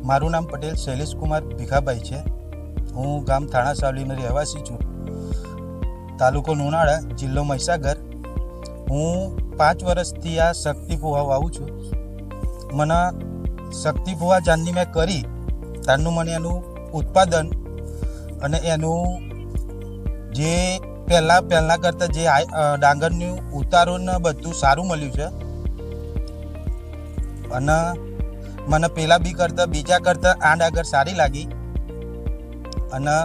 મારું નામ પટેલ શૈલેષકુમાર ભીખાભાઈ છે. હું ગામ થાણા સાવલીનો રહેવાસી છું. તાલુકો લુણાવાડા, જિલ્લો મહીસાગર. હું 5 વર્ષથી આ શક્તિ પોહા વાવું છું. મને શક્તિ પોહા જાણની મેં કરી ત્યારનું મને એનું ઉત્પાદન અને એનું જે પહેલાં કરતાં જે ડાંગરનું ઉતારો ને બધું સારું મળ્યું છે. અને મને પહેલાં બીજા કરતાં આ ડાંગર સારી લાગી. અને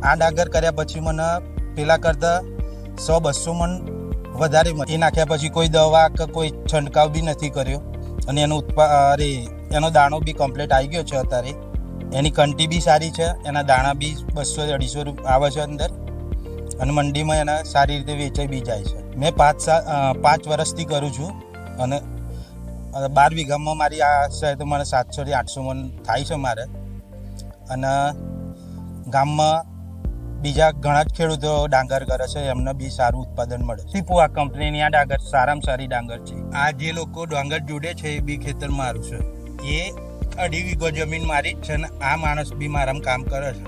આ ડાંગર કર્યા પછી મને પહેલાં કરતાં 100-200 મણ વધારે એ નાખ્યા પછી કોઈ દવા કે કોઈ છંટકાવ બી નથી કર્યો. અને એનો દાણો બી કમ્પ્લીટ આવી ગયો છે. અત્યારે એની કંટી બી સારી છે, એના દાણા બી 200-250 આવે છે અંદર. અને મંડીમાં એના સારી રીતે વેચાઈ બી જાય છે. મેં 5 વર્ષથી કરું છું. અને 12 વીઘામાં મારી આ છે તો મને 700-800 મણ થાય છે મારે. અને ગામમાં બીજા ઘણા જ ખેડૂતો ડાંગર કરે છે, એમને બી સારું ઉત્પાદન મળે છે. પોહા કંપનીની આ ડાંગર સારામાં સારી ડાંગર છે. આ જે લોકો ડાંગર જોડે છે એ બી ખેતર મારું છે. એ 2.5 વીઘો જમીન મારી જ છે ને આ માણસ બી મારામાં કામ કરે છે.